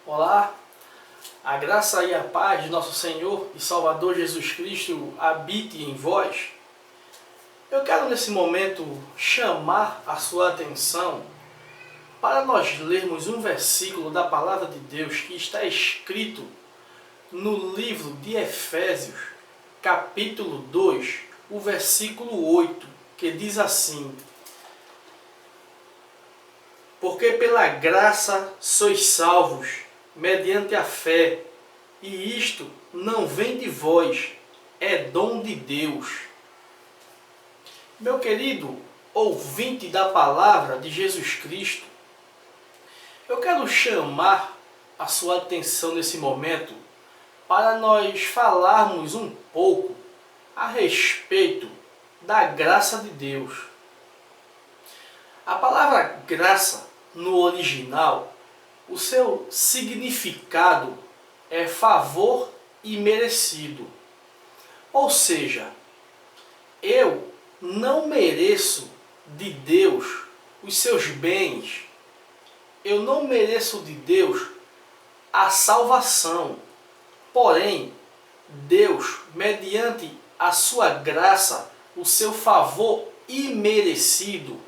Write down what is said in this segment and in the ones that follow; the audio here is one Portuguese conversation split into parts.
Olá, a graça e a paz de nosso Senhor e Salvador Jesus Cristo habite em vós. Eu quero nesse momento chamar a sua atenção para nós lermos um versículo da Palavra de Deus que está escrito no livro de Efésios, capítulo 2, o versículo 8, que diz assim: Porque pela graça sois salvos, mediante a fé, e isto não vem de vós, é dom de Deus. Meu querido ouvinte da palavra de Jesus Cristo, eu quero chamar a sua atenção nesse momento para nós falarmos um pouco a respeito da graça de Deus. A palavra graça, no original, o seu significado é favor imerecido. Ou seja, eu não mereço de Deus os seus bens. Eu não mereço de Deus a salvação. Porém, Deus, mediante a sua graça, o seu favor imerecido,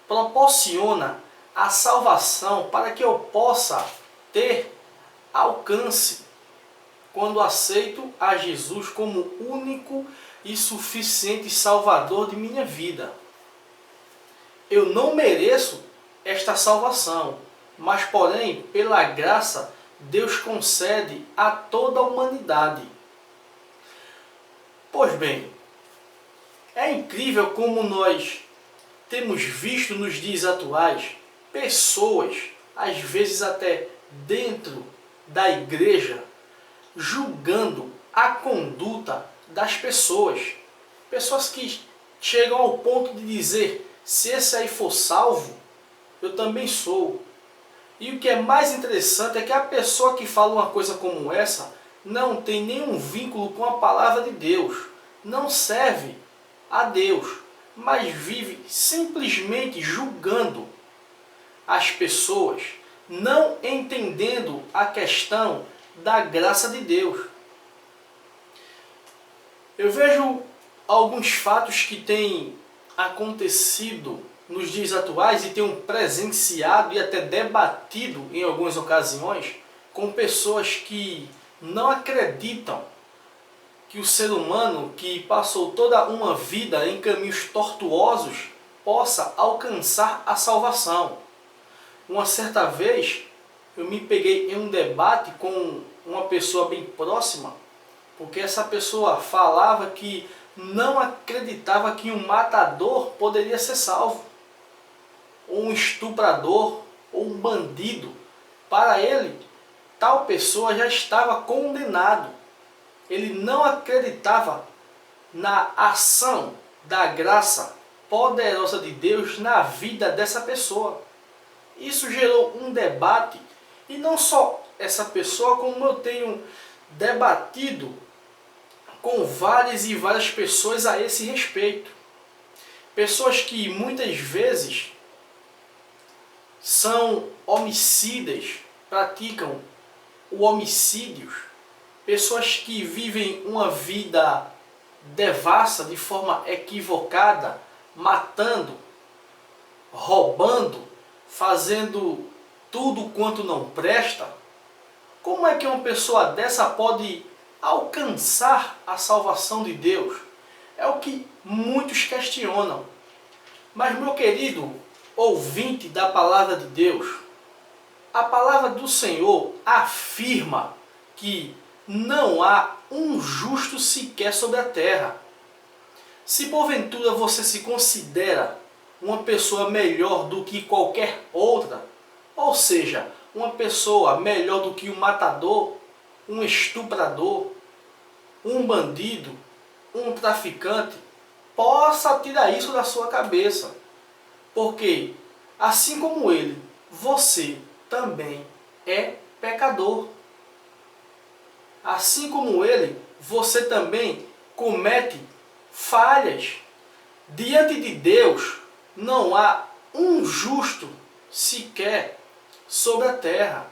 proporciona a salvação para que eu possa ter alcance quando aceito a Jesus como único e suficiente Salvador de minha vida. Eu não mereço esta salvação, mas porém, pela graça, Deus concede a toda a humanidade. Pois bem, é incrível como nós temos visto nos dias atuais pessoas, às vezes até dentro da igreja, julgando a conduta das pessoas. Pessoas que chegam ao ponto de dizer: se esse aí for salvo, eu também sou. E o que é mais interessante é que a pessoa que fala uma coisa como essa não tem nenhum vínculo com a palavra de Deus, não serve a Deus, mas vive simplesmente julgando as pessoas, não entendendo a questão da graça de Deus. Eu vejo alguns fatos que têm acontecido nos dias atuais e tenho presenciado e até debatido em algumas ocasiões com pessoas que não acreditam que o ser humano que passou toda uma vida em caminhos tortuosos possa alcançar a salvação. Uma certa vez eu me peguei em um debate com uma pessoa bem próxima, porque essa pessoa falava que não acreditava que um matador poderia ser salvo, ou um estuprador, ou um bandido. Para ele, tal pessoa já estava condenado. Ele não acreditava na ação da graça poderosa de Deus na vida dessa pessoa. Isso gerou um debate, e não só essa pessoa, como eu tenho debatido com várias e várias pessoas a esse respeito. Pessoas que muitas vezes são homicidas, praticam o homicídio, pessoas que vivem uma vida devassa de forma equivocada, matando, roubando, fazendo tudo quanto não presta. Como é que uma pessoa dessa pode alcançar a salvação de Deus? É o que muitos questionam. Mas, meu querido ouvinte da palavra de Deus, a palavra do Senhor afirma que não há um justo sequer sobre a terra. Se porventura você se considera uma pessoa melhor do que qualquer outra, ou seja, uma pessoa melhor do que um matador, um estuprador, um bandido, um traficante, possa tirar isso da sua cabeça. Porque, assim como ele, você também é pecador. Assim como ele, você também comete falhas. Diante de Deus, não há um justo sequer sobre a terra.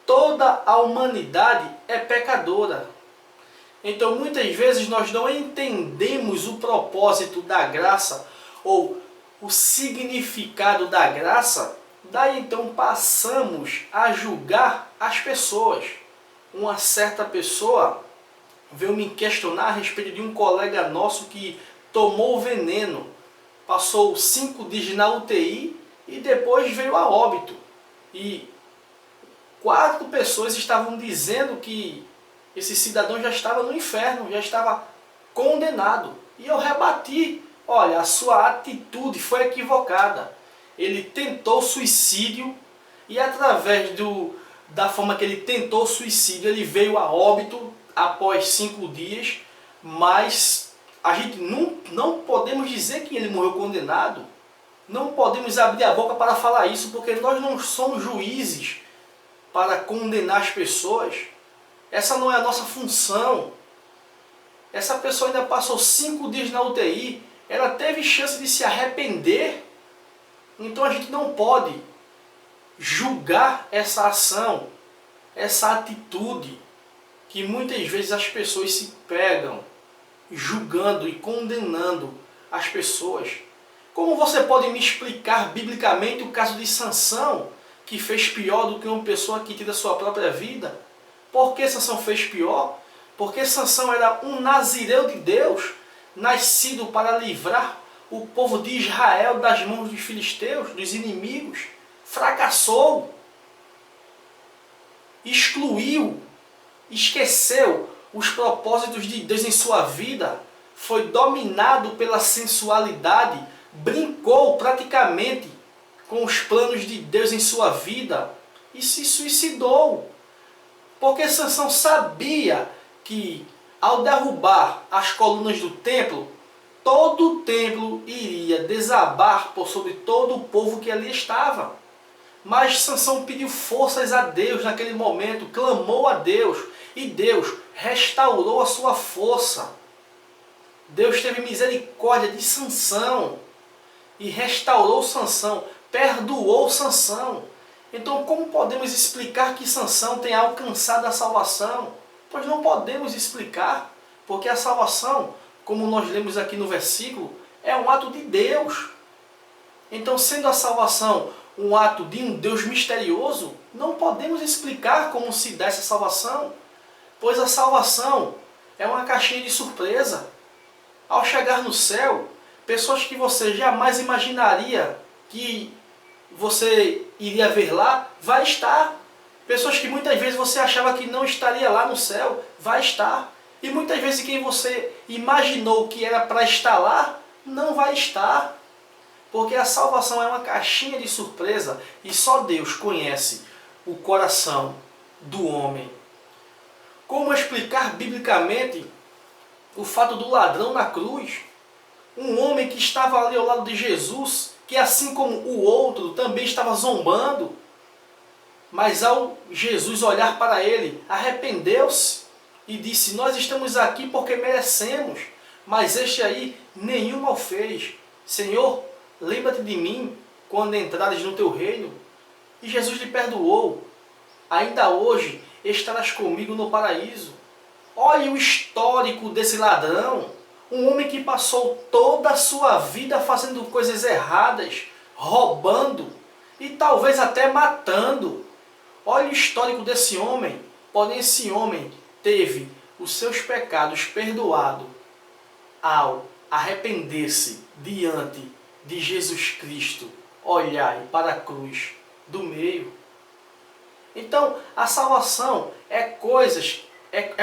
toda a humanidade é pecadora. Então muitas vezes nós não entendemos o propósito da graça ou o significado da graça, daí então passamos a julgar as pessoas. Uma certa pessoa veio me questionar a respeito de um colega nosso que tomou veneno, passou 5 dias na UTI e depois veio a óbito. E 4 pessoas estavam dizendo que esse cidadão já estava no inferno, já estava condenado. E eu rebati, olha, a sua atitude foi equivocada. Ele tentou suicídio e através da forma que ele tentou suicídio, ele veio a óbito após 5 dias, mas a gente não podemos dizer que ele morreu condenado. Não podemos abrir a boca para falar isso, porque nós não somos juízes para condenar as pessoas. Essa não é a nossa função. Essa pessoa ainda passou 5 dias na UTI, ela teve chance de se arrepender. Então a gente não pode julgar essa ação, essa atitude, que muitas vezes as pessoas se pegam julgando e condenando as pessoas. Como você pode me explicar biblicamente o caso de Sansão, que fez pior do que uma pessoa que tira sua própria vida? Por que Sansão fez pior? Porque Sansão era um nazireu de Deus, nascido para livrar o povo de Israel das mãos dos filisteus, dos inimigos. Fracassou, excluiu, esqueceu os propósitos de Deus em sua vida, foi dominado pela sensualidade, brincou praticamente com os planos de Deus em sua vida e se suicidou. Porque Sansão sabia que ao derrubar as colunas do templo, todo o templo iria desabar por sobre todo o povo que ali estava. Mas Sansão pediu forças a Deus naquele momento, clamou a Deus, e Deus restaurou a sua força. Deus teve misericórdia de Sansão e restaurou Sansão, perdoou Sansão. Então como podemos explicar que Sansão tenha alcançado a salvação? Pois não podemos explicar, porque a salvação, como nós lemos aqui no versículo, é um ato de Deus. Então, sendo a salvação um ato de um Deus misterioso, não podemos explicar como se dá essa salvação, pois a salvação é uma caixinha de surpresa. Ao chegar no céu, pessoas que você jamais imaginaria que você iria ver lá, vai estar. Pessoas que muitas vezes você achava que não estaria lá no céu, vai estar. E muitas vezes quem você imaginou que era para estar lá, não vai estar. Porque a salvação é uma caixinha de surpresa e só Deus conhece o coração do homem. Como explicar biblicamente o fato do ladrão na cruz? Um homem que estava ali ao lado de Jesus, que assim como o outro também estava zombando, mas ao Jesus olhar para ele, arrependeu-se e disse: nós estamos aqui porque merecemos, mas este aí nenhum mal fez. Senhor, lembra-te de mim quando entrares no teu reino. E Jesus lhe perdoou. Ainda hoje estarás comigo no paraíso. Olhe o histórico desse ladrão. Um homem que passou toda a sua vida fazendo coisas erradas, roubando e talvez até matando. Olhe o histórico desse homem. Porém, esse homem teve os seus pecados perdoados ao arrepender-se diante de Jesus Cristo, olhai para a cruz do meio. Então, a salvação é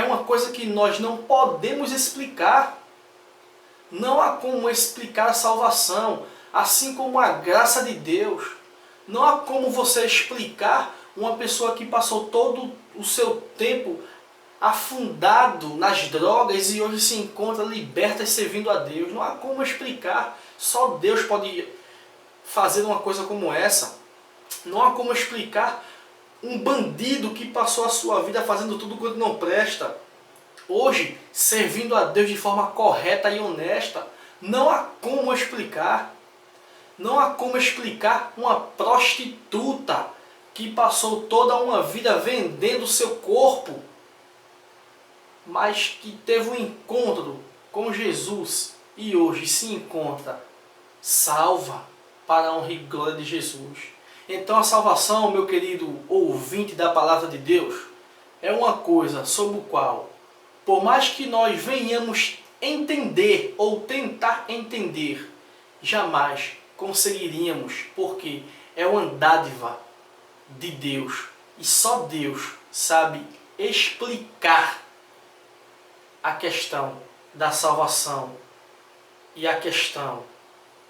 uma coisa que nós não podemos explicar. Não há como explicar a salvação, assim como a graça de Deus. Não há como você explicar uma pessoa que passou todo o seu tempo afundado nas drogas e hoje se encontra liberta e servindo a Deus. Não há como explicar. Só Deus pode fazer uma coisa como essa. Não há como explicar um bandido que passou a sua vida fazendo tudo quanto não presta, hoje servindo a Deus de forma correta e honesta. Não há como explicar. Não há como explicar uma prostituta que passou toda uma vida vendendo seu corpo, mas que teve um encontro com Jesus e hoje se encontra salva para a honra e glória de Jesus. Então a salvação, meu querido ouvinte da palavra de Deus, é uma coisa sobre o qual, por mais que nós venhamos entender ou tentar entender, jamais conseguiríamos, porque é uma dádiva de Deus e só Deus sabe explicar a questão da salvação e a questão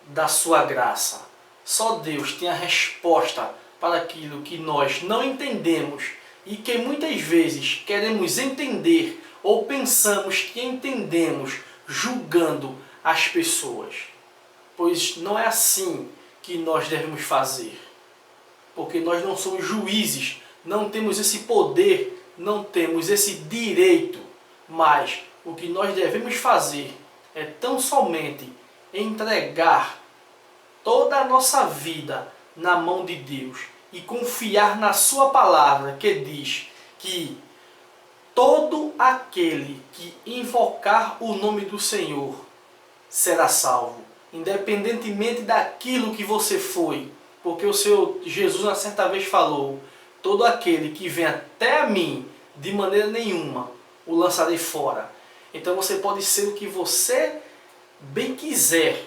da sua graça. Só Deus tem a resposta para aquilo que nós não entendemos e que muitas vezes queremos entender ou pensamos que entendemos julgando as pessoas. Pois não é assim que nós devemos fazer. Porque nós não somos juízes, não temos esse poder, não temos esse direito. Mas o que nós devemos fazer é tão somente entregar toda a nossa vida na mão de Deus e confiar na sua palavra, que diz que todo aquele que invocar o nome do Senhor será salvo, independentemente daquilo que você foi, porque o Senhor Jesus na certa vez falou: todo aquele que vem até a mim, de maneira nenhuma o lançarei fora. Então você pode ser o que você bem quiser.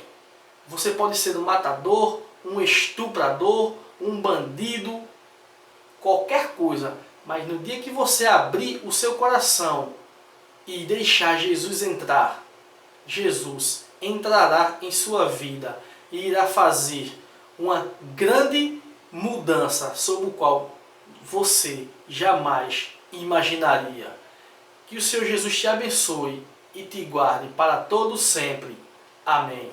Você pode ser um matador, um estuprador, um bandido, qualquer coisa. Mas no dia que você abrir o seu coração e deixar Jesus entrar, Jesus entrará em sua vida e irá fazer uma grande mudança sobre o qual você jamais imaginaria. Que o Senhor Jesus te abençoe e te guarde para todo sempre. Amém.